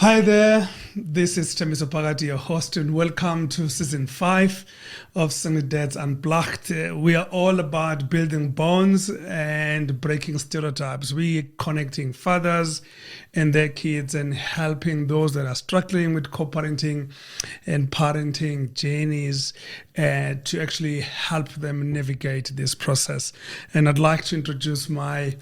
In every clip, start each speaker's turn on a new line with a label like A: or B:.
A: Hi there, this is Temiso Pagati, your host, and welcome to season 5 of Single Dads Unplugged. We are all about building bonds and breaking stereotypes. We are connecting fathers and their kids and helping those that are struggling with co-parenting and parenting journeys to actually help them navigate this process. And I'd like to introduce my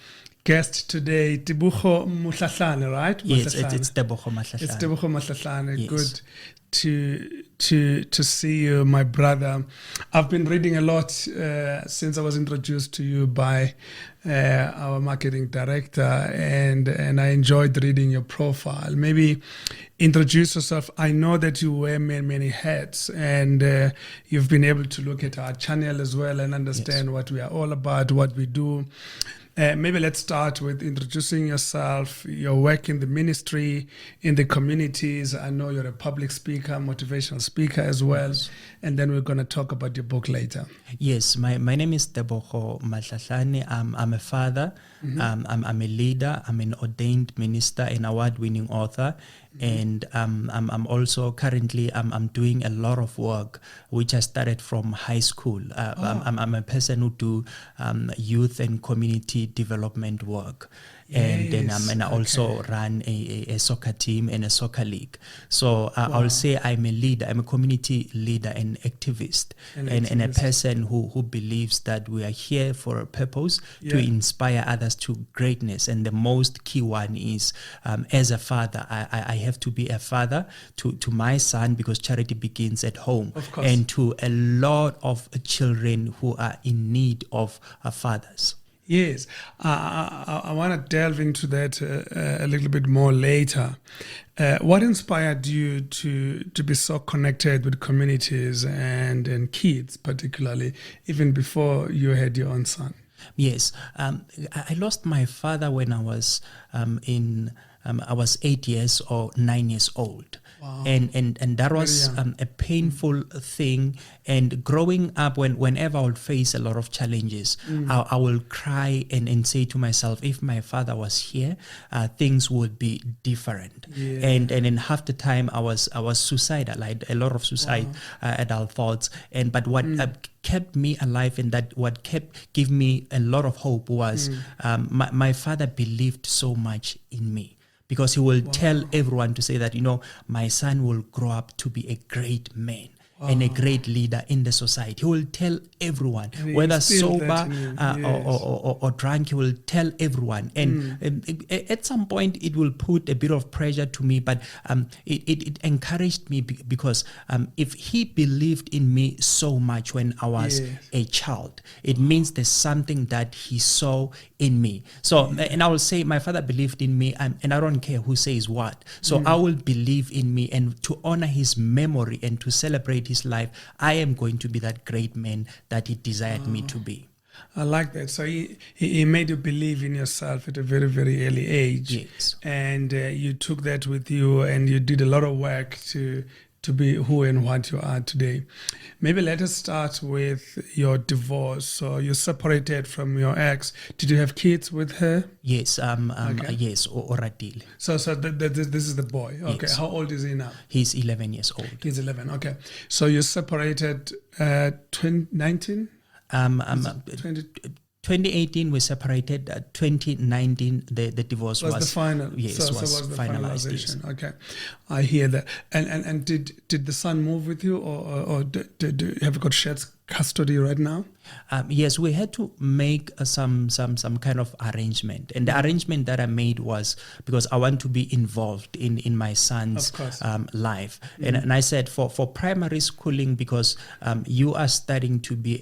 A: guest today, Tebogo Mahlahlane, right?
B: Yes, it's Tebogo Mahlahlane.
A: It's Tebogo Mahlahlane.
B: Yes.
A: Good to see you, my brother. I've been reading a lot since I was introduced to you by our marketing director, and I enjoyed reading your profile. Maybe introduce yourself. I know that you wear many hats, and you've been able to look at our channel as well and understand what we are all about, what we do. Maybe let's start with introducing yourself, your work in the ministry, in the communities. I know you're a public speaker, motivational speaker as well. And then we're going to talk about your book later.
B: Yes, my name is Tebogo Mahlahlane. I'm a father. I'm a leader. I'm an ordained minister and award-winning author. And I'm also currently I'm doing a lot of work which I started from high school. I'm a person who do youth and community development work. And then I also run a soccer team and a soccer league. So I'll say I'm a leader. I'm a community leader and activist, and a person who believes that we are here for a purpose to inspire others to greatness. And the most key one is, as a father, I have to be a father to my son, because charity begins at home, and to a lot of children who are in need of fathers.
A: Yes, I want to delve into that a little bit more later. What inspired you to be so connected with communities and kids, particularly, even before you had your own son?
B: Yes, I lost my father when I was I was 8 years or 9 years old.
A: Wow.
B: And that was a painful thing. And growing up, whenever I would face a lot of challenges, I will cry and say to myself, if my father was here, things would be different. And in half the time I was suicidal. I had a lot of suicidal thoughts. But what kept me alive, and that what kept give me a lot of hope was my father believed so much in me. Because he will tell everyone to say that, my son will grow up to be a great man and a great leader in the society. He will tell everyone, whether sober or drunk, he will tell everyone. And at some point, it will put a bit of pressure to me, but it encouraged me because if he believed in me so much when I was a child, it means there's something that he saw in me. So, and I will say my father believed in me, and I don't care who says what. So I will believe in me, and to honor his memory and to celebrate his life, I am going to be that great man that he desired me to be.
A: I like that. So he made you believe in yourself at a very, very early age.
B: Yes.
A: And you took that with you, and you did a lot of work to be who and what you are today. Maybe let us start with your divorce. So you separated from your ex. Did you have kids with her?
B: Yes, yes, Oradile.
A: So this is the boy. Okay,
B: Yes.
A: How old is he now?
B: He's 11 years old.
A: He's 11. Okay, so you separated 2019.
B: 2018 we separated. 2019 the divorce was
A: the final.
B: Yes,
A: so
B: was
A: the
B: finalized.
A: finalization.
B: Yes.
A: Okay, I hear that. And did the son move with you, or have you got shared custody right now?
B: Yes, we had to make some kind of arrangement, and the arrangement that I made was because I want to be involved in my son's life, and I said for primary schooling, because you are starting to be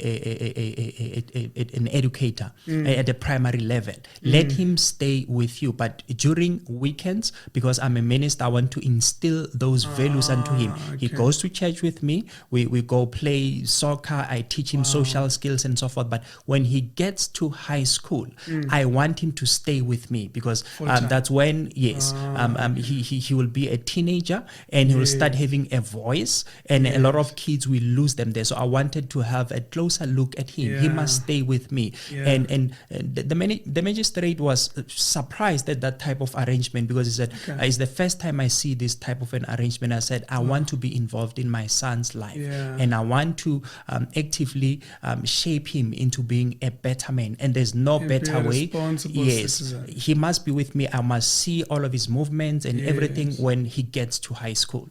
B: an educator at the primary level. Let him stay with you, but during weekends, because I'm a minister, I want to instill those values into him. He goes to church with me. We go play soccer. I teach him social skills and so forth. But when he gets to high school, I want him to stay with me, because that's when, he will be a teenager, and he will start having a voice, and a lot of kids will lose them there. So I wanted to have a closer look at him. He must stay with me. And the magistrate was surprised at that type of arrangement, because he said, it's the first time I see this type of an arrangement. I said, I want to be involved in my son's life, and I want to actively shape him into being a better man. And there's no better way.
A: Citizen.
B: He must be with me. I must see all of his movements and everything when he gets to high school.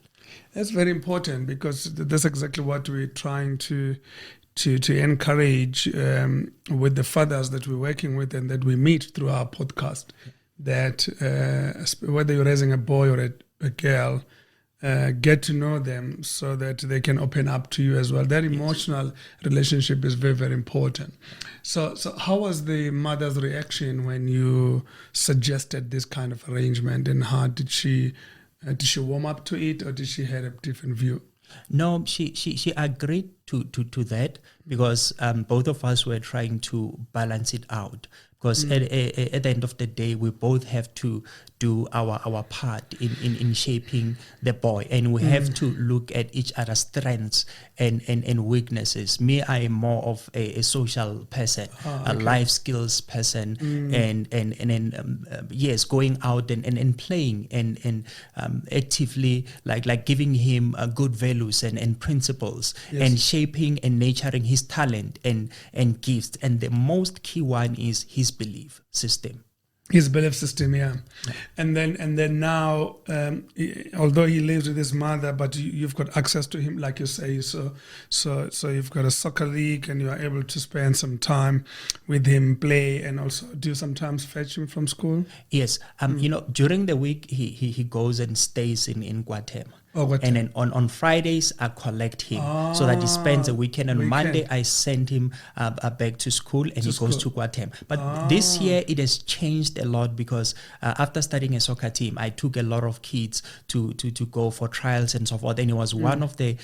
A: That's very important, because that's exactly what we're trying to encourage with the fathers that we're working with and that we meet through our podcast, that whether you're raising a boy or a girl, get to know them so that they can open up to you as well. That emotional relationship is very, very important. So how was the mother's reaction when you suggested this kind of arrangement, and how did she warm up to it, or did she have a different view?
B: No, she agreed to that, because both of us were trying to balance it out. Because at the end of the day, we both have to do our part in shaping the boy, and we have to look at each other's strengths and weaknesses. Me, I am more of a social person, a life skills person, and yes, going out and playing and actively like giving him good values and principles, and shaping and nurturing his talent and gifts. And the most key one is his belief system.
A: His belief system, and then now, although he lives with his mother, but you've got access to him, like you say. So you've got a soccer league, and you are able to spend some time with him, play, and also do you sometimes fetch him from school?
B: Yes, during the week he goes and stays in Guatemala. And then on Fridays, I collect him so that he spends a weekend. On Monday, I send him back to school, and he goes to Guatemala. But this year, it has changed a lot, because after starting a soccer team, I took a lot of kids to go for trials and so forth. And he was one of the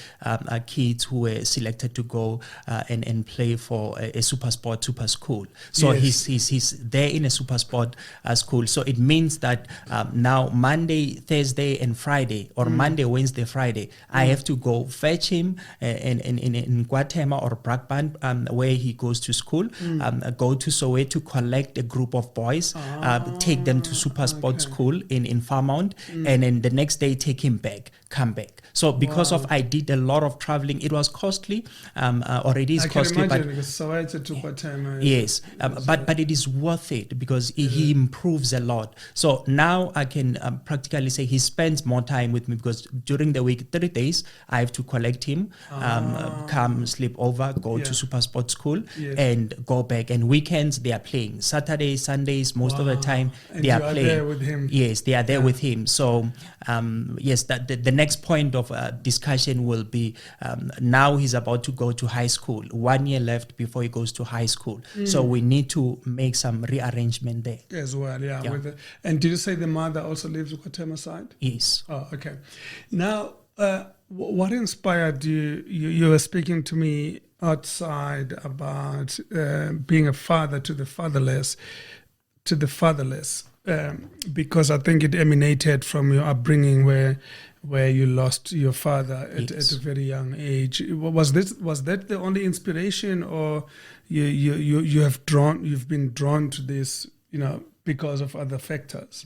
B: kids who were selected to go and play for a super school. So he's there in a super sport school. So it means that now Monday, Thursday, and Friday, or Monday, Wednesday, Friday, I have to go fetch him in Guatemala or Brakpan, where he goes to school, go to Soweto to collect a group of boys, take them to super sports school in Fairmount, and then the next day take him back, come back. So because of I did a lot of traveling, it was costly, or it is costly.
A: But Soweto to Guatemala.
B: Yes, but it is worth it, because he improves a lot. So now I can practically say he spends more time with me, because during the week, 3 days, I have to collect him, come sleep over, go to super sports school, and go back. And weekends, they are playing. Saturdays, Sundays, most of the time,
A: and
B: they are
A: you
B: playing.
A: There with him.
B: Yes, they are there with him. So, yes, the next point of discussion will be, now he's about to go to high school. 1 year left before he goes to high school. So we need to make some rearrangement there.
A: As well, and did you say the mother also lives in Guatemala side?
B: Yes.
A: Oh, okay. Now, what inspired you? You were speaking to me outside about being a father to the fatherless, because I think it emanated from your upbringing where you lost your father at a very young age. Was that the only inspiration, or you've been drawn to this, because of other factors,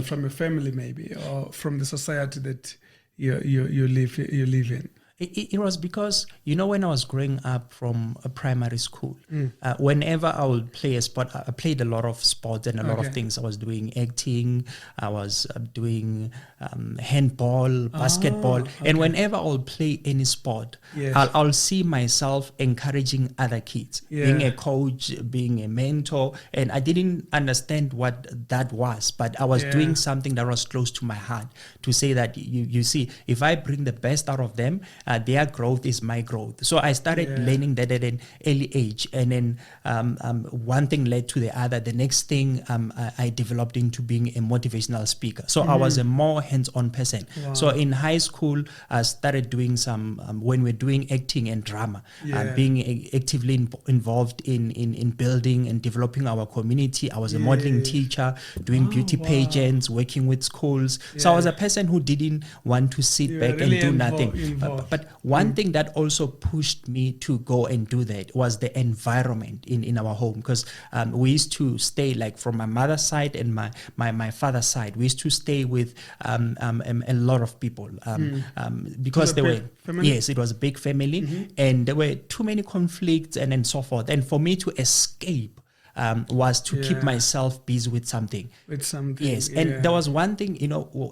A: from your family maybe, or from the society that you live in?
B: It was because, when I was growing up from a primary school, whenever I would play a sport, I played a lot of sports and a lot of things. I was doing acting, I was doing handball, basketball. And whenever I would play any sport, I'll see myself encouraging other kids, being a coach, being a mentor. And I didn't understand what that was, but I was doing something that was close to my heart, to say that, you see, if I bring the best out of them, their growth is my growth. So I started learning that at an early age, and then one thing led to the other. The next thing I developed into being a motivational speaker. So I was a more hands-on person.
A: Wow.
B: So in high school, I started doing some, when we're doing acting and drama, being actively involved in building and developing our community. I was a modeling teacher, doing beauty pageants, working with schools. So I was a person who didn't want to sit back
A: really
B: and do nothing.
A: involved.
B: But one thing that also pushed me to go and do that was the environment in our home, because we used to stay, like from my mother's side and my father's side, we used to stay with a lot of people because they were family? Yes, it was a big family, and there were too many conflicts and so forth. And for me to escape was to keep myself busy with something. Yes, and there was one thing,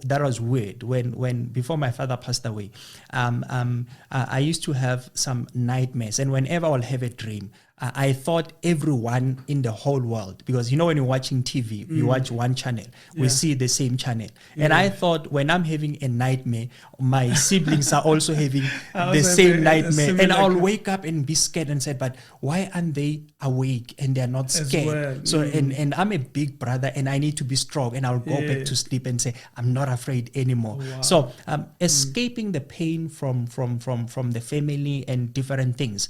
B: that was weird. When before my father passed away, I used to have some nightmares, and whenever I'll have a dream, I thought everyone in the whole world, because when you're watching TV, you watch one channel, we see the same channel. And I thought when I'm having a nightmare, my siblings are also having the same nightmare. And I'll wake up and be scared and say, but why aren't they awake and they're not scared? Well. So, and I'm a big brother and I need to be strong, and I'll go back to sleep and say, I'm not afraid anymore. Wow. So escaping the pain from the family and different things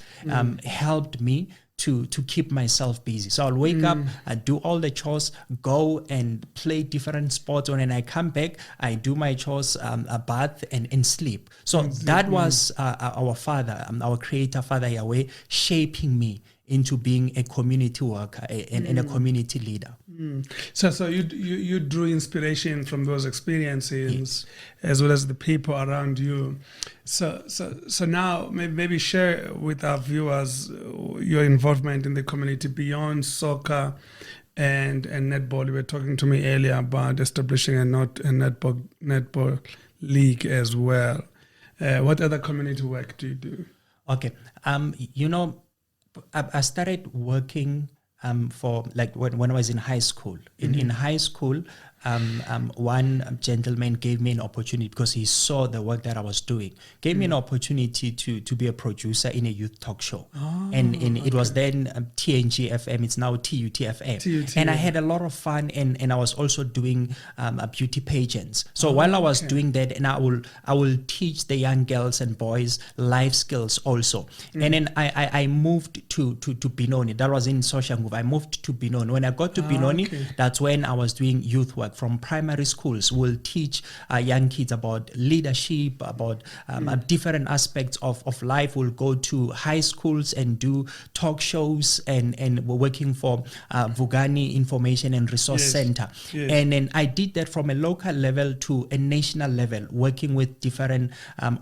B: helped me to keep myself busy. So I'll wake up, I do all the chores, go and play different sports. And when I come back, I do my chores, a bath and sleep. So that was our Father, our Creator, Father Yahweh, shaping me into being a community worker and a community leader.
A: So you drew inspiration from those experiences, as well as the people around you. So now maybe share with our viewers your involvement in the community beyond soccer and netball. You were talking to me earlier about establishing a netball league as well. What other community work do you do?
B: Okay, I started working for, like, when I was in high school. In high school, one gentleman gave me an opportunity, because he saw the work that I was doing, gave me an opportunity to be a producer in a youth talk show. It was then TNG FM, it's now TUT FM. And I had a lot of fun, and I was also doing beauty pageants. So while I was doing that, and I will teach the young girls and boys life skills also. And then I moved to Benoni. That was in Soshanguve. I moved to Benoni. When I got to Benoni, that's when I was doing youth work. From primary schools, we'll teach young kids about leadership, about different aspects of life. We'll go to high schools and do talk shows, and we're working for Vugani Information and Resource Center. And then I did that from a local level to a national level, working with different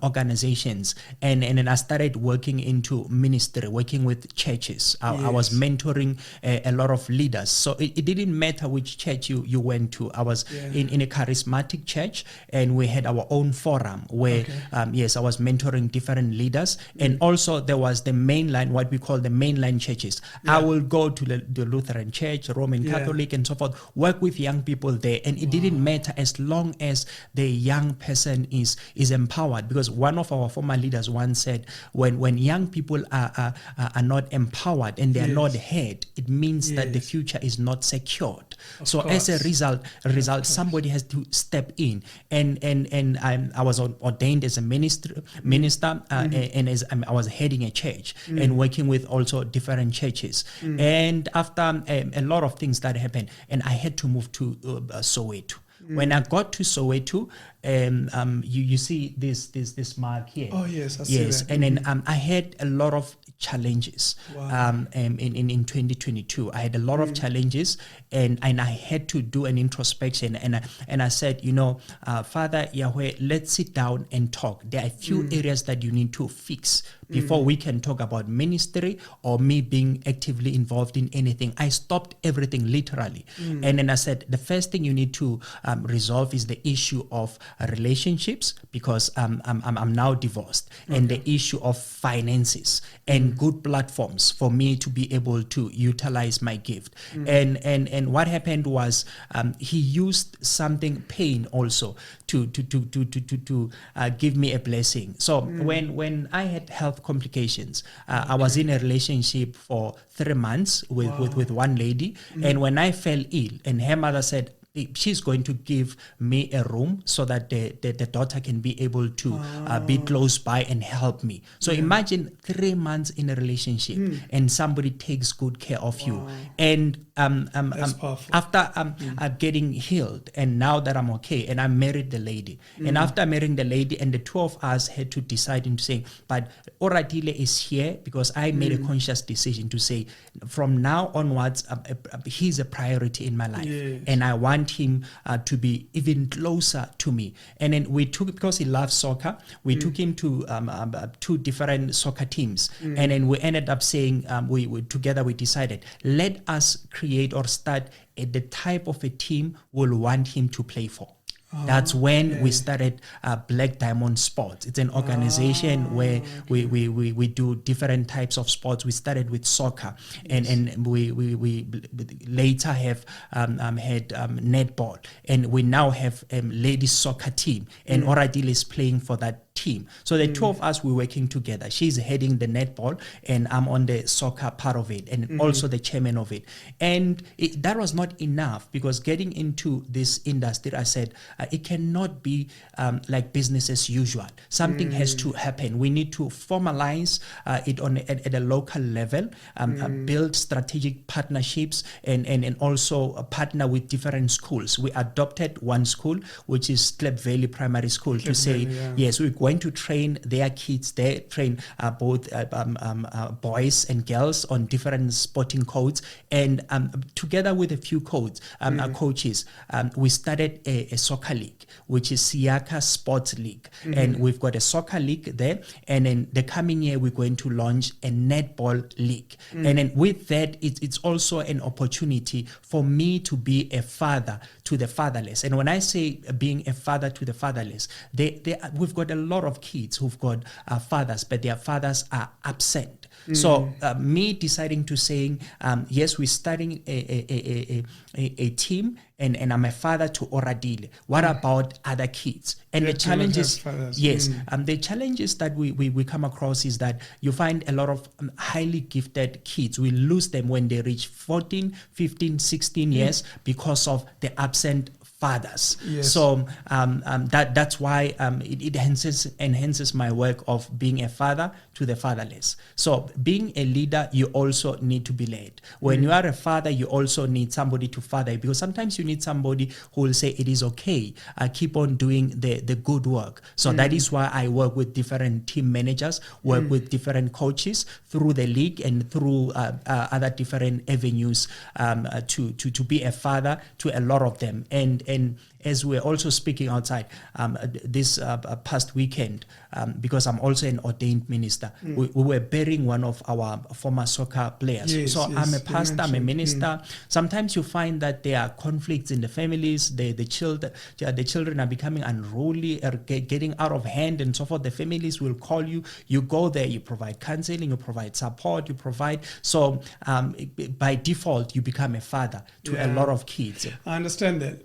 B: organizations. And then I started working into ministry, working with churches. I was mentoring a lot of leaders. So it didn't matter which church you went to. I was in a charismatic church, and we had our own forum where, I was mentoring different leaders. And also there was the mainline, what we call the mainline churches. I will go to the Lutheran Church, Roman Catholic, and so forth, work with young people there. And it didn't matter as long as the young person is empowered. Because one of our former leaders once said, when young people are not empowered and they are not heard, it means that the future is not secured. So as a result, somebody has to step in. And I was ordained as a minister, and as I was heading a church and working with also different churches. And after a lot of things that happened, and I had to move to Soweto. When I got to Soweto, you see this mark here.
A: Oh yes, I see that.
B: And then I had a lot of challenges. In 2022. I had a lot of challenges, and I had to do an introspection, and I said, Father Yahweh, let's sit down and talk. There are a few areas that you need to fix before we can talk about ministry or me being actively involved in anything. I stopped everything literally. And then I said, the first thing you need to resolve is the issue of relationships, because I'm now divorced, and the issue of finances and good platforms for me to be able to utilize my gift. And what happened was he used something, pain also, to give me a blessing. So when I had health complications, I was in a relationship for 3 months with one lady, and when I fell ill, and her mother said she's going to give me a room so that the daughter can be able to be close by and help me. So imagine 3 months in a relationship and somebody takes good care of you. And after getting healed, and now that I'm okay, and I married the lady, and after marrying the lady, and the two of us had to decide into saying, but Oradile is here because I made a conscious decision to say, from now onwards, he's a priority in my life, and I want him to be even closer to me. And then we took, because he loves soccer, we took him to 2 different soccer teams, and then we ended up saying, we together we decided, let us create or start the type of a team we'll want him to play for. That's when we started Black Diamond Sports. It's an organization where we do different types of sports. We started with soccer, and we later have had netball, and we now have ladies soccer team, and Oradile is playing for that team. So the two of us, we're working together. She's heading the netball, and I'm on the soccer part of it, and also the chairman of it. And that was not enough, because getting into this industry, I said, it cannot be like business as usual. Something has to happen. We need to formalize it at a local level, build strategic partnerships, and also partner with different schools. We adopted one school, which is Klep Valley Primary School, to say, yes, we're going to train their kids. They train both boys and girls on different sporting codes, and together with a few coaches, we started a soccer league, which is Siaka Sports League, and we've got a soccer league there, and in the coming year we're going to launch a netball league, and then with that it's also an opportunity for me to be a father to the fatherless. And when I say being a father to the fatherless, we've got a lot of kids who've got fathers, but their fathers are absent. So me deciding to saying, yes, we're starting a team, and I'm a father to Oradile. What about other kids? And the challenges, the challenges that we come across is that you find a lot of highly gifted kids. We lose them when they reach 14, 15, 16 years because of the absent fathers. So that's why it enhances my work of being a father to the fatherless. So being a leader, you also need to be led. When you are a father, you also need somebody to father you, because sometimes you need somebody who will say it is okay, keep on doing the good work. So that is why I work with different team managers, work with different coaches through the league and through other different avenues to be a father to a lot of them. And as we're also speaking outside this past weekend, because I'm also an ordained minister, we were burying one of our former soccer players. So I'm a pastor, I'm a minister. Sometimes you find that there are conflicts in the families. The children are becoming unruly, or getting out of hand and so forth. The families will call you. You go there, you provide counseling, you provide support, you provide. So by default, you become a father to a lot of kids.
A: I understand that.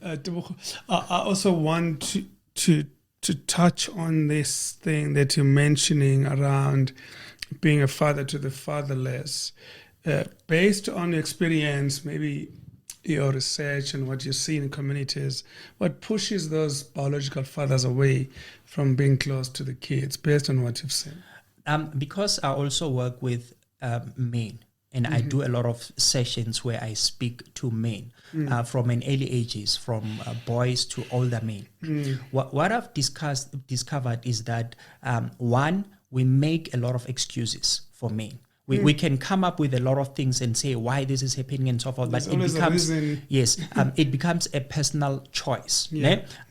A: I also want to touch on this thing that you're mentioning around being a father to the fatherless. Based on your experience, maybe your research and what you see in communities, what pushes those biological fathers away from being close to the kids, based on what you've seen?
B: Because I also work with men. And I do a lot of sessions where I speak to men from an early ages, from boys to older men. What I've discovered is that, one, we make a lot of excuses for men. We can come up with a lot of things and say why this is happening and so forth, but it becomes it becomes a personal choice.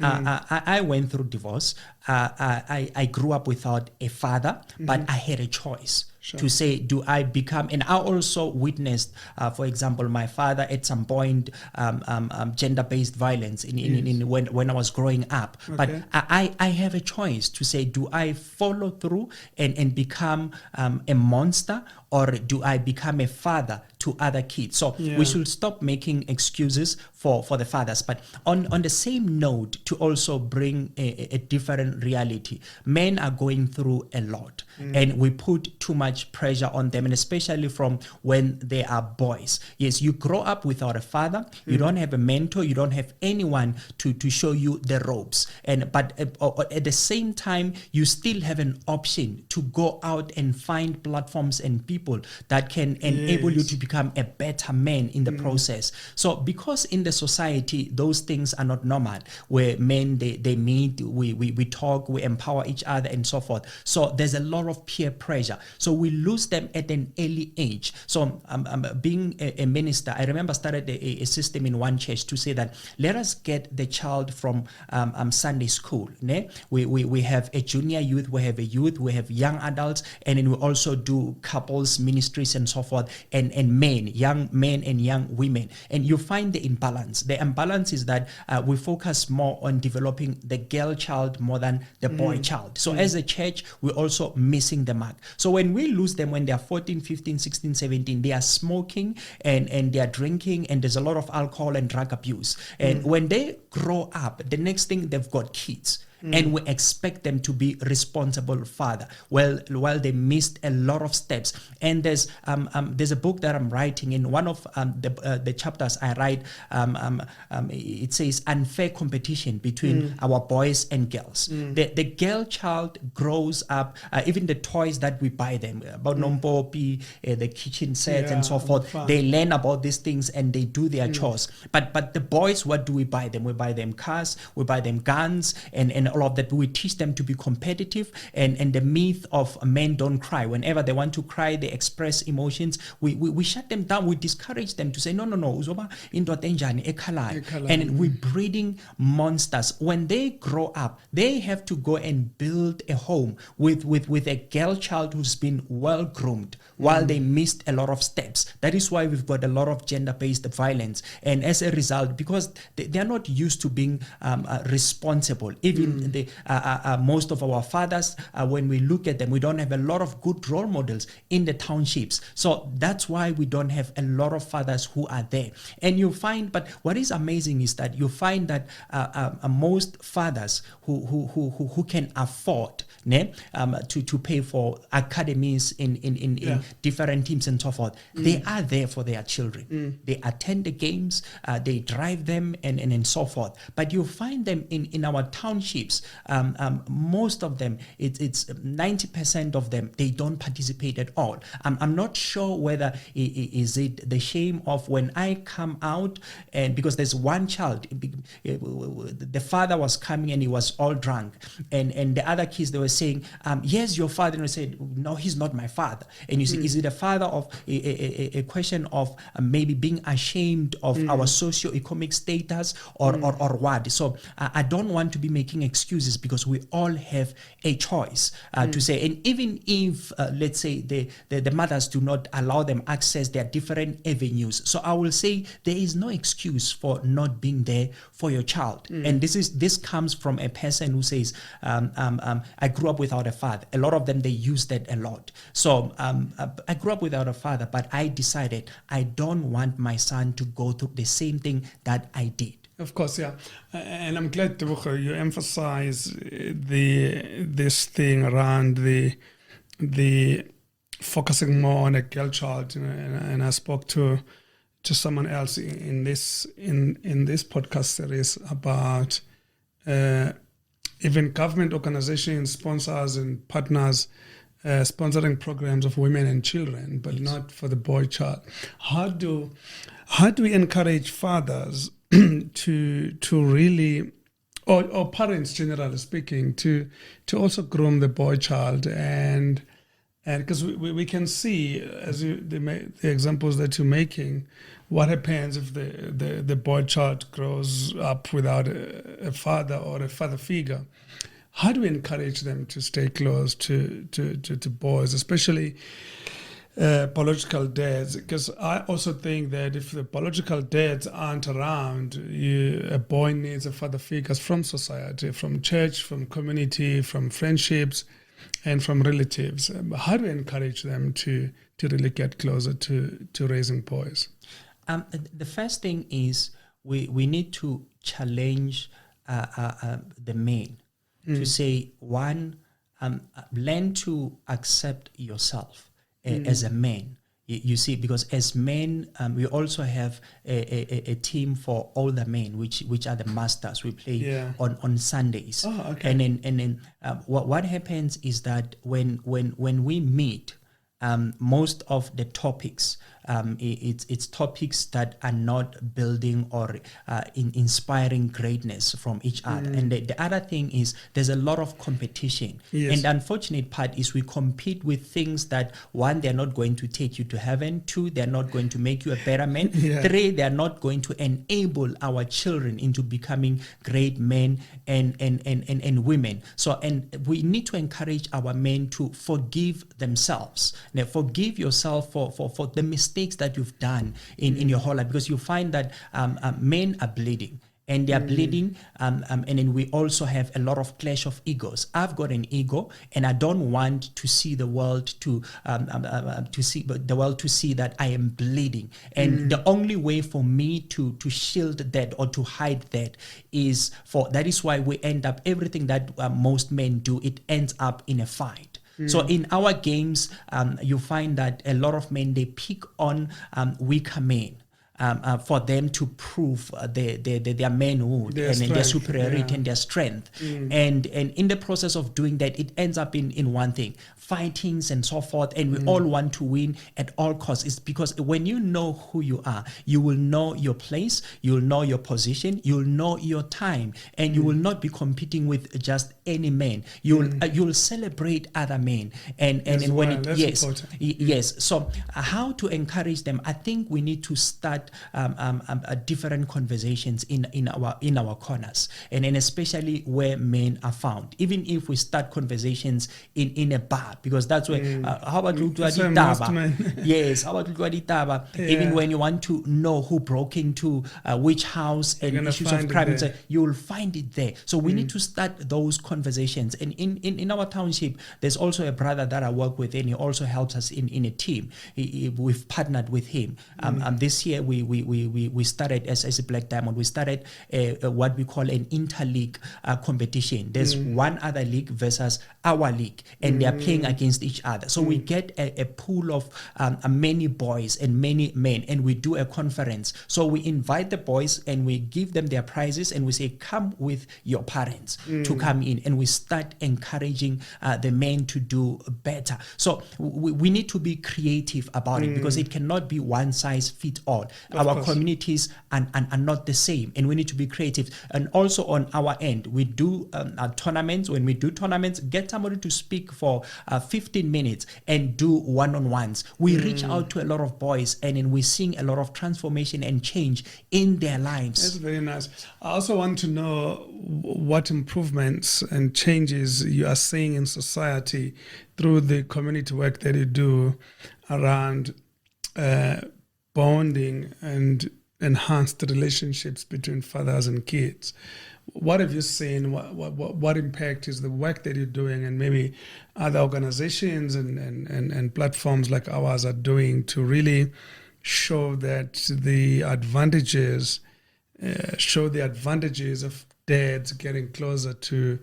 B: I went through divorce. I grew up without a father, but I had a choice to say, do I become, and I also witnessed, for example, my father at some point, gender-based violence when I was growing up. Okay. But I have a choice to say, do I follow through and become a monster, or do I become a father to other kids? So we should stop making excuses for the fathers. But on the same note, to also bring a different reality, men are going through a lot, and we put too much pressure on them, and especially from when they are boys. Yes, you grow up without a father, you don't have a mentor, you don't have anyone to show you the ropes, but at the same time, you still have an option to go out and find platforms and people that can enable you to become a better man in the process. So because in the society those things are not normal, where men they meet, we talk, we empower each other and so forth, so there's a lot of peer pressure, so we lose them at an early age. So being a minister, I remember started a system in one church to say that let us get the child from Sunday school. We have a junior youth, we have a youth, we have young adults, and then we also do couples ministries and so forth, and young men and young women. And you find the imbalance. The imbalance is that we focus more on developing the girl child more than the boy child. So as a church, we're also missing the mark. So when we lose them when they are 14, 15, 16, 17, they are smoking and they are drinking, and there's a lot of alcohol and drug abuse. And when they grow up, the next thing, they've got kids. And we expect them to be responsible father. Well, while they missed a lot of steps. And there's a book that I'm writing. In one of the chapters I write, it says unfair competition between our boys and girls. The girl child grows up, even the toys that we buy them, about Nompopi, the kitchen sets and so forth, they learn about these things and they do their chores. But the boys, what do we buy them? We buy them cars, we buy them guns, and all of that. We teach them to be competitive, and the myth of men don't cry. Whenever they want to cry, they express emotions. We shut them down. We discourage them to say, no, uzoba indoda enjani ekhalayo. And we're breeding monsters. When they grow up, they have to go and build a home with a girl child who's been well groomed while they missed a lot of steps. That is why we've got a lot of gender-based violence. And as a result, because they're not used to being responsible, even most of our fathers, when we look at them, we don't have a lot of good role models in the townships. So that's why we don't have a lot of fathers who are there. And you find, but what is amazing is that you find that most fathers who can afford to pay for academies in different teams and so forth, they are there for their children. They attend the games, they drive them and so forth. But you find them in our townships, most of them, it's 90% of them, they don't participate at all. I'm not sure whether is it the shame of when I come out, and because there's one child, the father was coming and he was all drunk, and the other kids, they were saying, yes, your father, and I said, no, he's not my father. And you see, is it a father of a question of maybe being ashamed of our socioeconomic status or what? So I don't want to be making excuses, because we all have a choice to say. And even if let's say the mothers do not allow them access their different avenues, so I will say there is no excuse for not being there for your child. And this comes from a person who says, I grew up without a father. A lot of them, they use that a lot. So I grew up without a father, but I decided I don't want my son to go through the same thing that I did.
A: Of course, yeah. And I'm glad, Tebogo, you emphasize this thing around the focusing more on a girl child. And I spoke to someone else in this podcast series about even government organizations, sponsors and partners sponsoring programs of women and children, but not for the boy child. How do we encourage fathers to really, or parents generally speaking, to also groom the boy child, and because we can see, as the examples that you're making, what happens if the boy child grows up without a father or a father figure. how do we encourage them to stay close to boys, especially biological dads? Because I also think that if the biological dads aren't around, a boy needs a father figures from society, from church, from community, from friendships, and from relatives. How do we encourage them to really get closer to raising boys?
B: The first thing is we need to challenge the men to say, one, learn to accept yourself as a man. You see, because as men, we also have a team for older men, which are the masters. We play on Sundays.
A: Oh, okay.
B: And then what happens is that when we meet, most of the topics, it's topics that are not building or inspiring greatness from each other. And the other thing is there's a lot of competition.
A: Yes.
B: And the unfortunate part is we compete with things that, one, they're not going to take you to heaven. Two, they're not going to make you a better man.
A: Yeah.
B: Three, they're not going to enable our children into becoming great men and women. So, and we need to encourage our men to forgive themselves. Now, forgive yourself for the mistakes that you've done in your whole life, because you find that men are bleeding. And they are bleeding, and then we also have a lot of clash of egos. I've got an ego, and I don't want to see the world to see that I am bleeding. And the only way for me to shield that or to hide that is that is why we end up, everything that most men do, it ends up in a fight. So in our games, you find that a lot of men, they pick on weaker men. For them to prove their manhood and their superiority and their strength. And in the process of doing that, it ends up in one thing, fightings and so forth, and we all want to win at all costs. It's because when you know who you are, you will know your place, you'll know your position, you'll know your time, and you will not be competing with just any man. You'll celebrate other men. And when it, yes,
A: important.
B: Yes. So how to encourage them? I think we need to start different conversations in our corners, and especially where men are found. Even if we start conversations in a bar, because that's where how about yes, how about even when you want to know who broke into which house and issues of crime, you will find it there. So we need to start those conversations. And in our township, there's also a brother that I work with, and he also helps us in a team. We've partnered with him. This year we started as a Black Diamond. We started what we call an interleague competition. There's one other league versus our league, and they are playing against each other. So we get a pool of many boys and many men, and we do a conference. So we invite the boys and we give them their prizes, and we say, come with your parents to come in, and we start encouraging the men to do better. So we need to be creative about it, because it cannot be one size fit all. Our communities are not the same, and we need to be creative. And also on our end, we do tournaments. When we do tournaments, get somebody to speak for 15 minutes and do one-on-ones. We reach out to a lot of boys, and then we're seeing a lot of transformation and change in their lives.
A: That's very nice. I also want to know what improvements and changes you are seeing in society through the community work that you do around bonding and enhanced relationships between fathers and kids. What have you seen? What impact is the work that you're doing, and maybe other organizations and platforms like ours are doing to really show that the advantages of dads getting closer to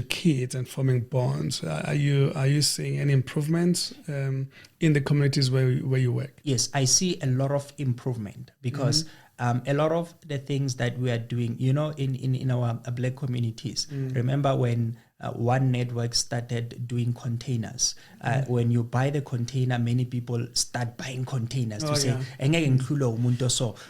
A: kids and forming bonds? Are you seeing any improvements in the communities where you work?
B: Yes, I see a lot of improvement, because a lot of the things that we are doing, in our Black communities. Remember when one network started doing containers. When you buy the container, many people start buying containers to say,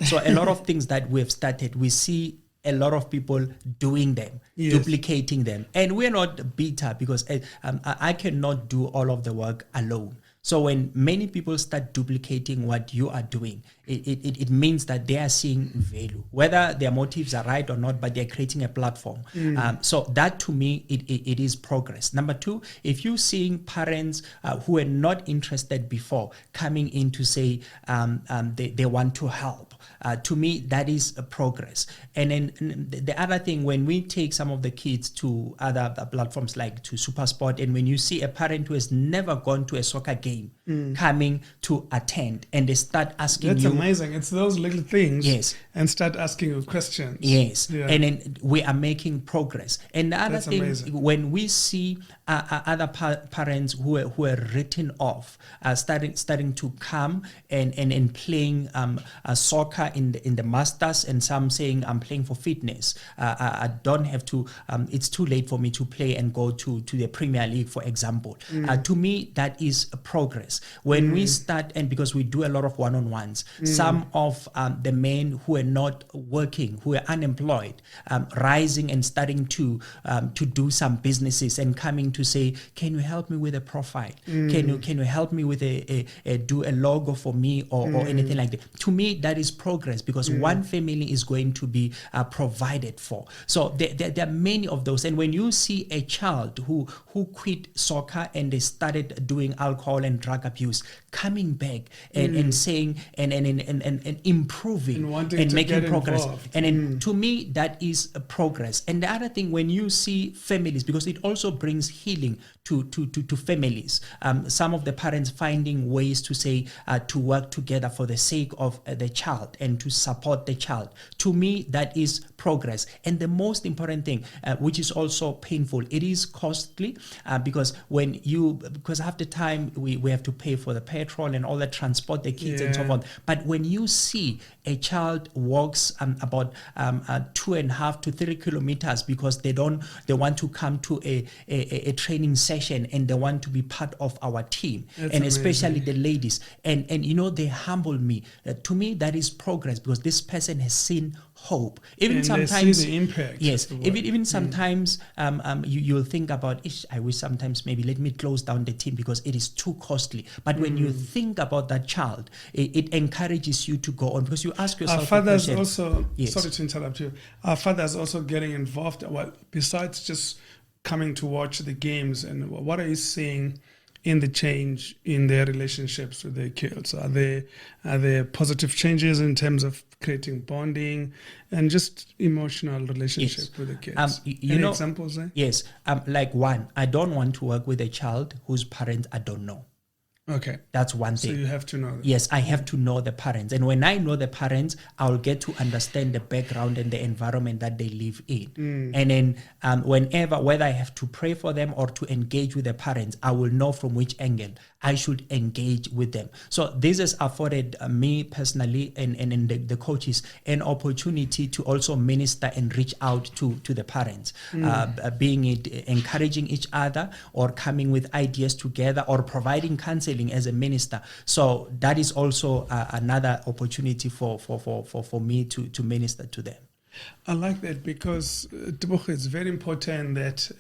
B: so a lot of things that we have started, we see a lot of people doing them, duplicating them. And we're not bitter, because I cannot do all of the work alone. So when many people start duplicating what you are doing, it means that they are seeing value, whether their motives are right or not, but they're creating a platform. So that to me, it is progress. Number two, if you're seeing parents who were not interested before coming in to say they want to help, to me, that is a progress. And then the other thing, when we take some of the kids to other platforms like to SuperSport, and when you see a parent who has never gone to a soccer game coming to attend, and they start asking
A: That's
B: you.
A: That's amazing. It's those little things.
B: Yes.
A: And start asking you questions.
B: Yes.
A: Yeah.
B: And then we are making progress. And the other
A: That's
B: thing,
A: amazing.
B: when we see other parents who are written off, starting to come and playing soccer in the masters, and some saying I'm playing for fitness. I don't have to. It's too late for me to play and go to the Premier League, for example. To me, that is a progress. When we start, and because we do a lot of one-on-ones, some of the men who are not working, who are unemployed, rising and starting to do some businesses and coming to say, can you help me with a profile? Can you help me with do a logo for me or anything like that? To me, that is progress, because one family is going to be provided for. So there are many of those. And when you see a child who quit soccer and they started doing alcohol and drug abuse, coming back and saying and improving and making progress, and then to me, that is a progress. And the other thing, when you see families, because it also brings healing to families, some of the parents finding ways to say to work together for the sake of the child and to support the child. To me, that is progress. And the most important thing, which is also painful, it is costly, because half the time we have to pay for the petrol and all the transport, the kids and so forth. But when you see a child walks about 2.5 to 3 kilometers because they want to come to a training session and they want to be part of our team,
A: That's
B: and
A: amazing.
B: especially the ladies, and they humble me. To me, that is progress, because this person has seen hope. Even
A: and
B: sometimes
A: they see the impact.
B: yes, even sometimes you'll think about, I wish sometimes maybe let me close down the team because it is too costly. But when you think about that child, it encourages you to go on, because you ask yourself,
A: Our fathers
B: the question,
A: also,
B: yes.
A: sorry to interrupt you, our fathers also getting involved. Well, besides just coming to watch the games, and what are you seeing in the change in their relationships with their kids? Are there positive changes in terms of creating bonding and just emotional relationship with the kids? Any examples there?
B: Yes. Like one, I don't want to work with a child whose parents I don't know.
A: Okay.
B: That's one thing.
A: So you have to know that.
B: Yes, I have to know the parents. And when I know the parents, I'll get to understand the background and the environment that they live in. And then whether I have to pray for them or to engage with the parents, I will know from which angle I should engage with them. So this has afforded me personally and the coaches an opportunity to also minister and reach out to the parents, being it encouraging each other or coming with ideas together or providing counseling as a minister. So that is also another opportunity for me to minister to them.
A: I like that, because Tebogo, it's very important that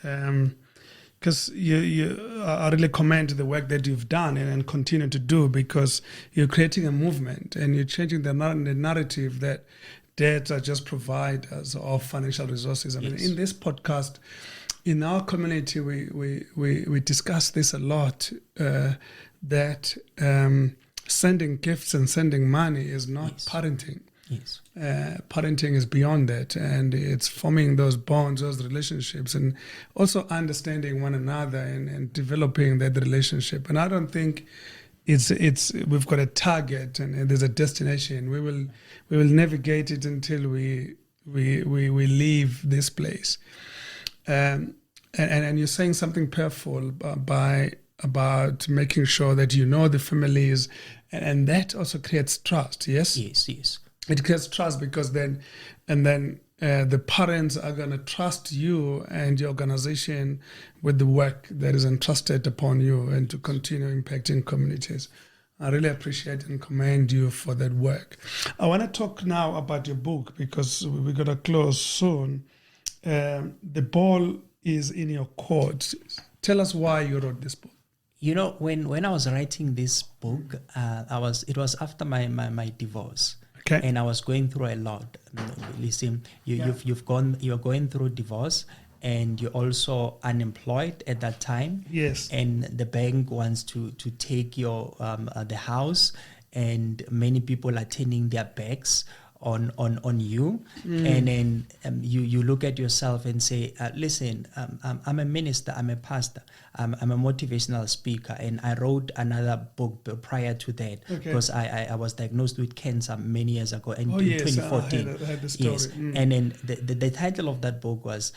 A: because I really commend the work that you've done and continue to do, because you're creating a movement and you're changing the narrative that dads are just providers of financial resources. I mean, in this podcast, in our community, we discuss this a lot, that sending gifts and sending money is not parenting.
B: Yes.
A: Parenting is beyond that, and it's forming those bonds, those relationships, and also understanding one another and developing that relationship. And I don't think it's we've got a target and there's a destination. We will navigate it until we leave this place. And you're saying something powerful about making sure that you know the families, and that also creates trust. Yes.
B: Yes.
A: It creates trust, because then the parents are going to trust you and your organization with the work that is entrusted upon you and to continue impacting communities. I really appreciate and commend you for that work. I want to talk now about your book, because we're going to close soon. The ball is in your court. Tell us why you wrote this book.
B: You know, when I was writing this book, it was after my divorce.
A: Okay.
B: And I was going through a lot. Listen, you're going through divorce, and you're also unemployed at that time.
A: Yes.
B: And the bank wants to take your the house, and many people are turning their backs on you, and then you look at yourself and say, listen, I'm a minister, I'm a pastor, I'm a motivational speaker, and I wrote another book prior to that, because I was diagnosed with cancer many years ago, in 2014.
A: I had the story.
B: Yes, and then the title of that book was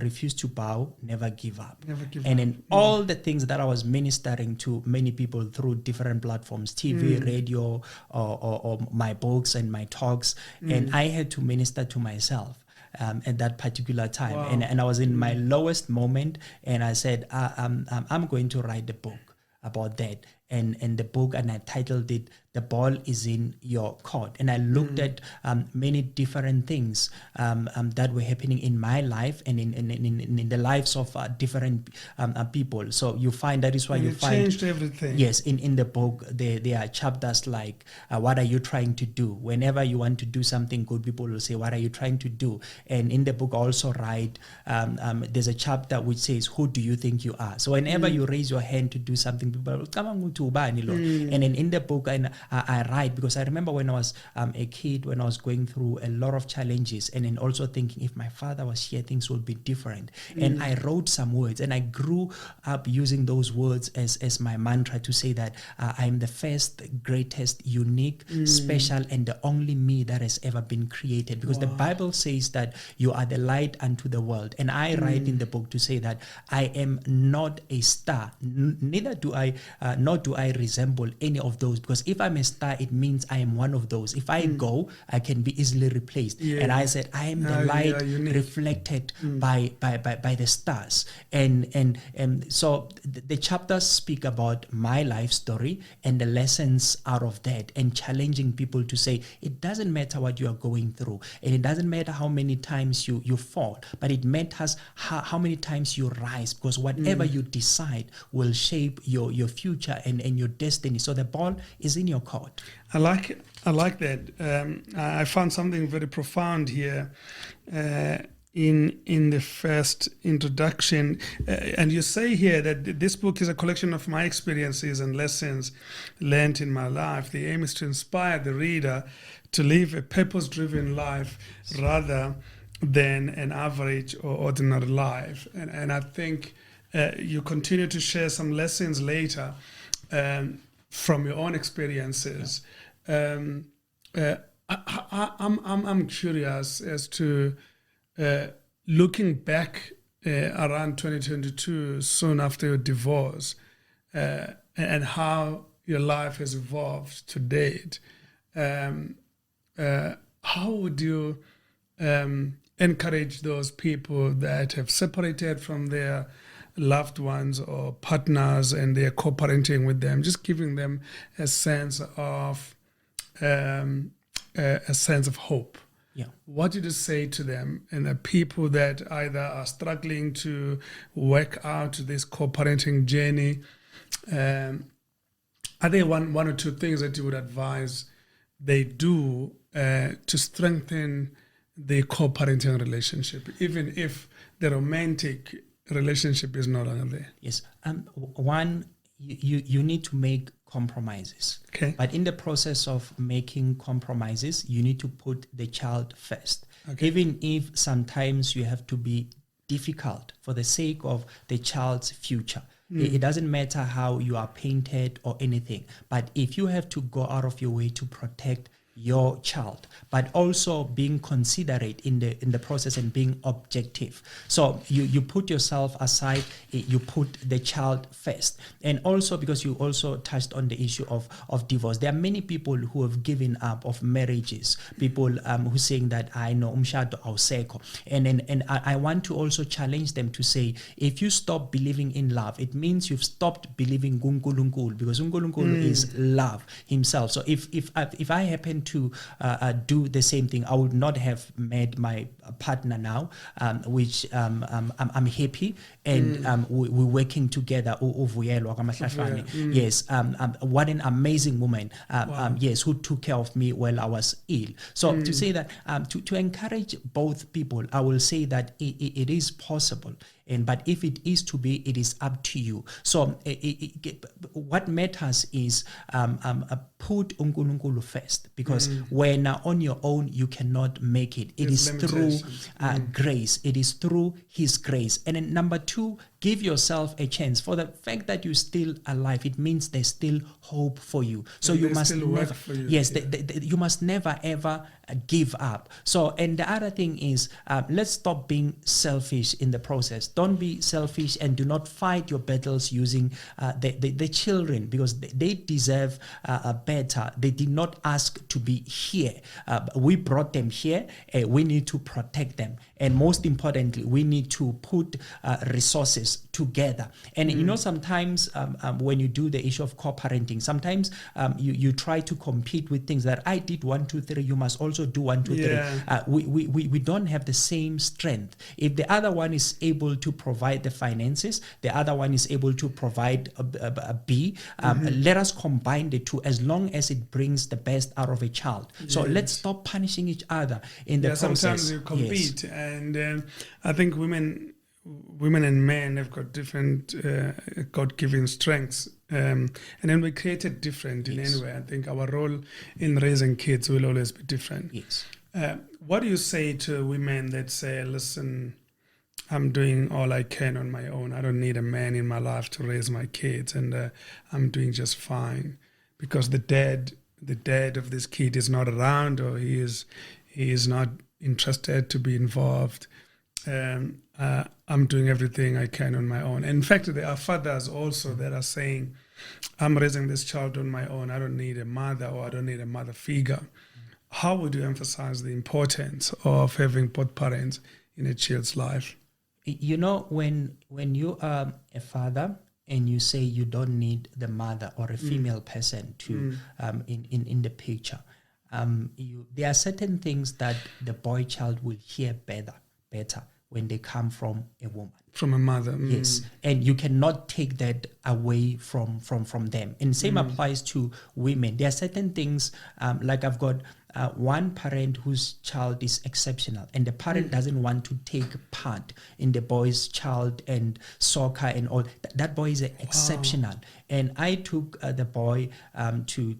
B: Refuse to Bow, Never Give Up. And then all the things that I was ministering to many people through different platforms, TV, radio, or my books and my talks, and I had to minister to myself at that particular time.
A: Wow.
B: And I was in my lowest moment, and I said, I'm going to write a book about that. And the book, and I titled it, The Ball is in Your Court. And I looked at many different things that were happening in my life and in the lives of different people. So you find, that is why you find...
A: changed everything.
B: Yes, in the book, there are chapters like, what are you trying to do? Whenever you want to do something good, people will say, what are you trying to do? And in the book, I also write, there's a chapter which says, who do you think you are? So whenever you raise your hand to do something, people will come on to and then in the book, I write, because I remember when I was a kid, when I was going through a lot of challenges, and then also thinking, if my father was here, things would be different. And I wrote some words, and I grew up using those words as my mantra to say that I'm the first, greatest, unique, special, and the only me that has ever been created. Because the Bible says that you are the light unto the world. And I write in the book to say that I am not a star, neither do I, nor do I resemble any of those, because if I'm a star, it means I am one of those. If I go, I can be easily replaced. And I said, I am the light reflected by the stars. And so the chapters speak about my life story and the lessons out of that, and challenging people to say, it doesn't matter what you are going through, and it doesn't matter how many times you fall, but it matters how many times you rise, because whatever you decide will shape your future and your destiny. So the ball is in your court.
A: I like that. I found something very profound here in the first introduction, and you say here that this book is a collection of my experiences and lessons learned in my life. The aim is to inspire the reader to live a purpose-driven life rather than an average or ordinary life. And I think you continue to share some lessons later from your own experiences. I'm curious as to looking back around 2022, soon after your divorce, and how your life has evolved to date. How would you encourage those people that have separated from their loved ones or partners and they're co-parenting with them, just giving them a sense of hope?
B: Yeah.
A: What did you say to them, and the people that either are struggling to work out this co-parenting journey? Are there one or two things that you would advise they do to strengthen the co-parenting relationship, even if the romantic relationship is no longer there?
B: Yes. One, you need to make compromises.
A: Okay.
B: But in the process of making compromises, you need to put the child first.
A: Okay.
B: Even if sometimes you have to be difficult for the sake of the child's future. It doesn't matter how you are painted or anything, but if you have to go out of your way to protect your child, but also being considerate in the process and being objective. So you put yourself aside, you put the child first. And also, because you also touched on the issue of divorce, there are many people who have given up of marriages, people who saying that I know umshado awusekho. And I want to also challenge them to say, if you stop believing in love, it means you've stopped believing kuNkulunkulu, because uNkulunkulu is love himself. So if I happen to do the same thing, I would not have met my partner now, which I'm happy, and we're working together. Tebogo Mahlahlane. Yes, what an amazing woman. Yes, who took care of me while I was ill. So to say that, to encourage both people, I will say that it is possible. But if it is to be, it is up to you. So what matters is put uNkulunkulu first, because when on your own you cannot make it. It is through grace. It is through His grace. And then number two, give yourself a chance. For the fact that you're still alive, it means there's still hope for you. So you must never, you must never ever give up. So, and the other thing is, let's stop being selfish in the process. Don't be selfish, and do not fight your battles using the children, because they deserve better. They did not ask to be here. We brought them here. We need to protect them. And most importantly, we need to put resources together. And you know, sometimes when you do the issue of co-parenting, sometimes you try to compete with things that I did 1, 2, 3, you must also do 1, 2, 3. We don't have the same strength. If the other one is able to provide the finances, the other one is able to provide a B, let us combine the two, as long as it brings the best out of a child. So let's stop punishing each other in the process.
A: Sometimes you compete, and I think women and men have got different God-given strengths, and then we created different in any way. I think our role in raising kids will always be different. What do you say to women that say, listen, I'm doing all I can on my own. I don't need a man in my life to raise my kids, and I'm doing just fine because the dad of this kid is not around, or he is not interested to be involved. I'm doing everything I can on my own. In fact, there are fathers also that are saying, I'm raising this child on my own. I don't need a mother, or I don't need a mother figure. How would you emphasize the importance of having both parents in a child's life?
B: You know, when you are a father and you say you don't need the mother or a female person to in the picture, there are certain things that the boy child will hear better when they come from a woman.
A: From a mother.
B: Yes. And you cannot take that away from them. And same applies to women. There are certain things, like I've got one parent whose child is exceptional, and the parent doesn't want to take part in the boy's child and soccer and all. That boy is exceptional. And I took the boy to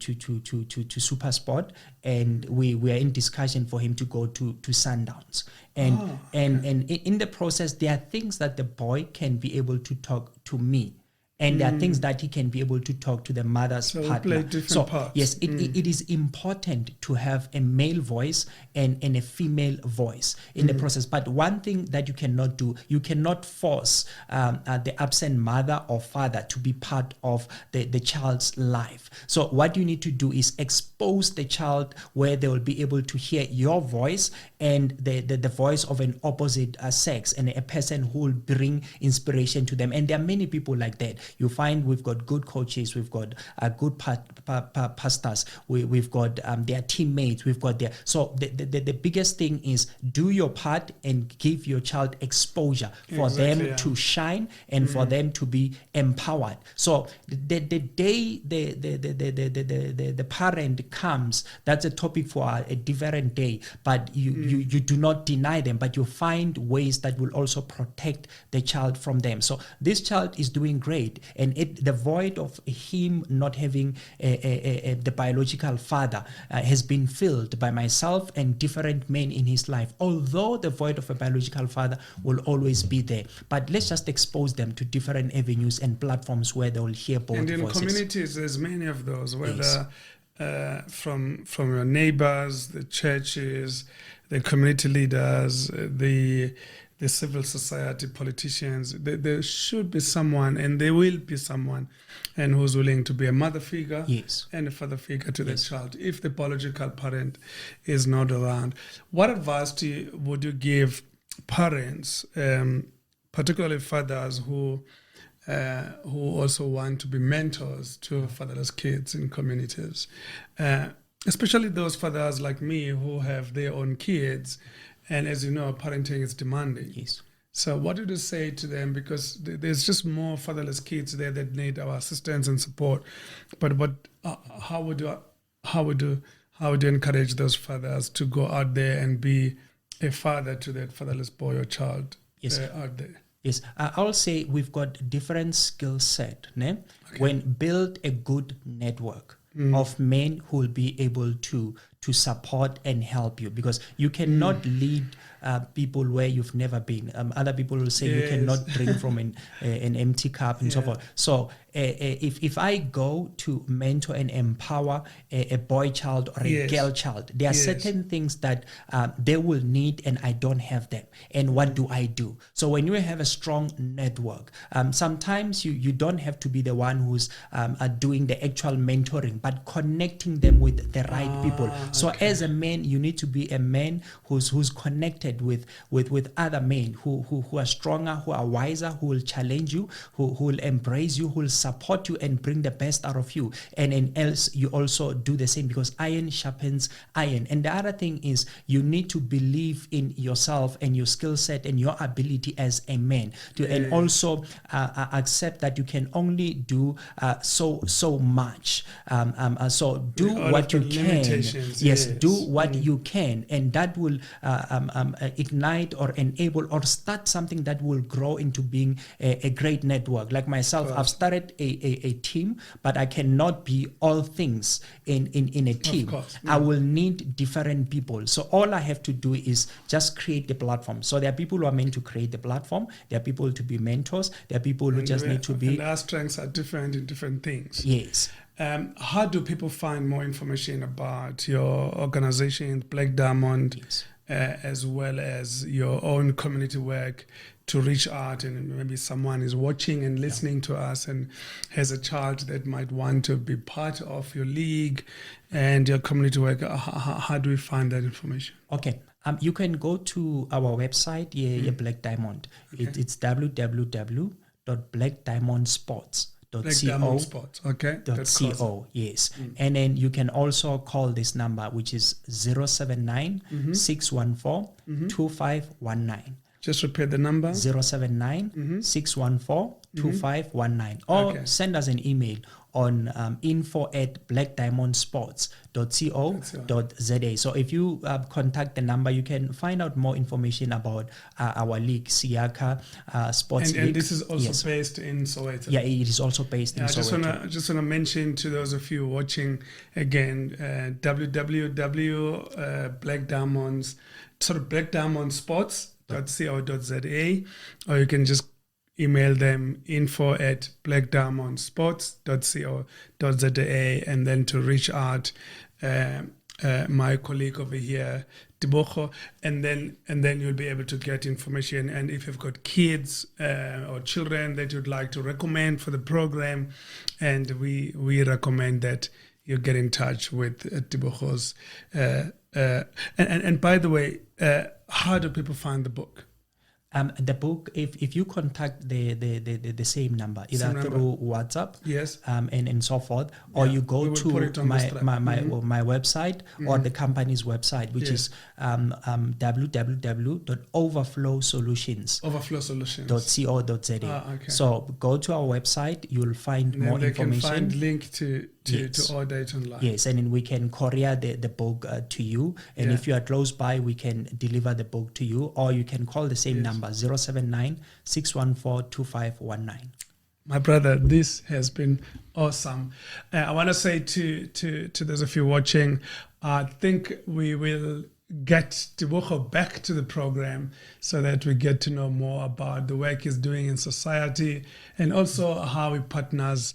B: Super Sport, and we were in discussion for him to go to Sundowns. And in the process, there are things that the boy can be able to talk to me, and there are things that he can be able to talk to the mother's partner. So
A: parts.
B: Yes, it is important to have a male voice and a female voice in the process. But one thing that you cannot do, you cannot force the absent mother or father to be part of the child's life. So what you need to do is expose the child where they will be able to hear your voice and the voice of an opposite sex, and a person who will bring inspiration to them. And there are many people like that. You find we've got good coaches, we've got good pastors, we've got their teammates, we've got their. So the biggest thing is do your part and give your child exposure for them to shine and for them to be empowered. So the day the parent comes, that's a topic for a different day. But you do not deny them, but you find ways that will also protect the child from them. So this child is doing great. And the void of him not having the biological father has been filled by myself and different men in his life. Although the void of a biological father will always be there, but let's just expose them to different avenues and platforms where they will hear both voices.
A: And in communities, there's many of those, whether from your neighbors, the churches, the community leaders, the civil society, politicians. There should be someone, and there will be someone, and who's willing to be a mother figure and a father figure to the child if the biological parent is not around. What advice would you give parents, particularly fathers who also want to be mentors to fatherless kids in communities, especially those fathers like me who have their own kids And as you know, parenting is demanding.
B: Yes.
A: So what would you say to them? Because there's just more fatherless kids there that need our assistance and support. But how would you encourage those fathers to go out there and be a father to that fatherless boy or child out there?
B: Yes, I'll say we've got different skill set. Okay. When build a good network of men who will be able to support and help you, because you cannot lead people where you've never been. Other people will say you cannot drink from an empty cup and so forth. So if I go to mentor and empower a boy child or a girl child, there are certain things that they will need and I don't have them. And what do I do? So when you have a strong network, sometimes you don't have to be the one who's doing the actual mentoring, but connecting them with the right people. So as a man, you need to be a man who's connected with other men who are stronger, who are wiser, who will challenge you, who will embrace you, who will support you and bring the best out of you. And then else you also do the same, because iron sharpens iron. And the other thing is you need to believe in yourself and your skill set and your ability as a man and also accept that you can only do so much. So do what you can. Yes, do what you can, and that will ignite or enable or start something that will grow into being a great network. Like myself, I've started a team, but I cannot be all things in a team. I will need different people. So all I have to do is just create the platform. So there are people who are meant to create the platform. There are people to be mentors. There are people who just need to be.
A: And our strengths are different in different things.
B: Yes.
A: How do people find more information about your organization, Black Diamond, as well as your own community work, to reach out? And maybe someone is watching and listening to us and has a child that might want to be part of your league and your community work. How do we find that information?
B: Okay. You can go to our website, Black Diamond. It's www.blackdiamondsports.co. Yes. And then you can also call this number, which is 079 614 2519.
A: Just repeat the number.
B: 079 614 2519. Or send us an email on info@blackdiamondsports.co.za. So if you contact the number, you can find out more information about our league, Siaka Sports League.
A: And this is also based in Soweto.
B: Yeah, it is also based in Soweto.
A: I just want to mention to those of you watching again, blackdiamondsports.co.za, or you can just email them info@blackdiamondsports.co.za, and then to reach out my colleague over here, Tebogo, and then you'll be able to get information. And if you've got kids or children that you'd like to recommend for the program, and we recommend that you get in touch with Tebogo's. And by the way, how do people find the book?
B: The book, if you contact the same number, either through WhatsApp, and so forth, or you go to my website or the company's website, which is www.overflowsolutions.co.za. So go to our website, you'll find more information.
A: Can find link to order it online.
B: Yes, and then we can courier the book to you. And if you are close by, we can deliver the book to you, or you can call the same number, 079 614 2519.
A: My brother, this has been awesome. I want to say to those of you watching, I think we will get Tebogo back to the program so that we get to know more about the work he's doing in society, and also how he partners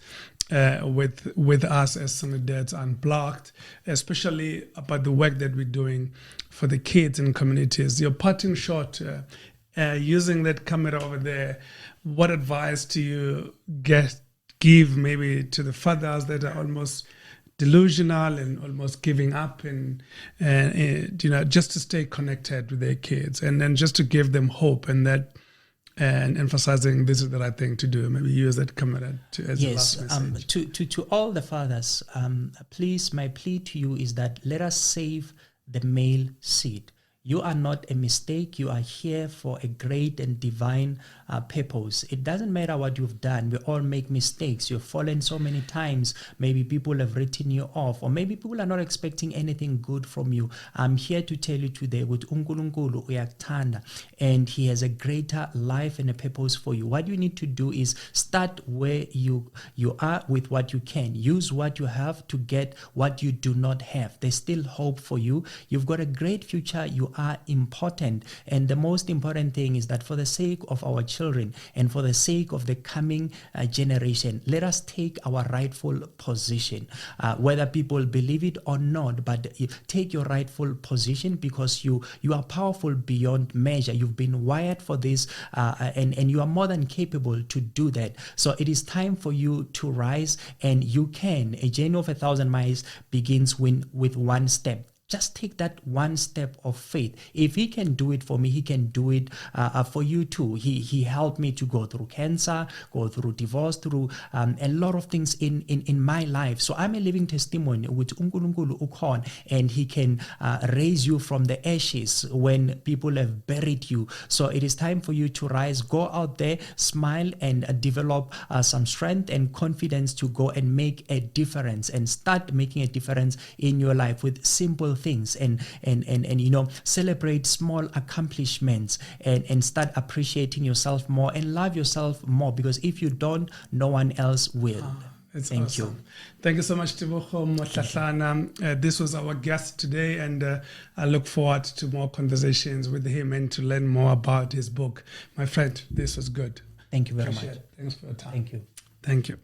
A: with us as Sunday Dads Unblocked, especially about the work that we're doing for the kids in communities. Your parting shot, using that camera over there, what advice do you give maybe to the fathers that are almost delusional and almost giving up, and just to stay connected with their kids, and then just to give them hope, and emphasizing this is the right thing to do? Maybe use that camera as a last message.
B: To all the fathers, please, my plea to you is that let us save the male seed. You are not a mistake. You are here for a great and divine purpose. It doesn't matter what you've done. We all make mistakes. You've fallen so many times. Maybe people have written you off, or maybe people are not expecting anything good from you. I'm here to tell you today, with uNkulunkulu uyakuthanda, and He has a greater life and a purpose for you. What you need to do is start where you are with what you can. Use what you have to get what you do not have. There's still hope for you. You've got a great future. You are important, and the most important thing is that for the sake of our children and for the sake of the coming generation, let us take our rightful position, whether people believe it or not. But take your rightful position, because you are powerful beyond measure. You've been wired for this, and you are more than capable to do that. So it is time for you to rise, and you can. A journey of 1,000 miles begins with one step. Just take that one step of faith. If He can do it for me, He can do it for you too. He helped me to go through cancer, go through divorce, through a lot of things in my life. So I'm a living testimony with uNkulunkulu ukhona, and He can raise you from the ashes when people have buried you. So it is time for you to rise. Go out there, smile, and develop some strength and confidence to go and make a difference, and start making a difference in your life with simple things, and celebrate small accomplishments, and start appreciating yourself more and love yourself more, because if you don't, no one else will. Thank
A: awesome.
B: you.
A: Thank you so much, Tebogo Mahlahlane. This was our guest today, and I look forward to more conversations with him and to learn more about his book. My friend, this was good.
B: Thank you very much.
A: Thanks for your time.
B: Thank you.
A: Thank you.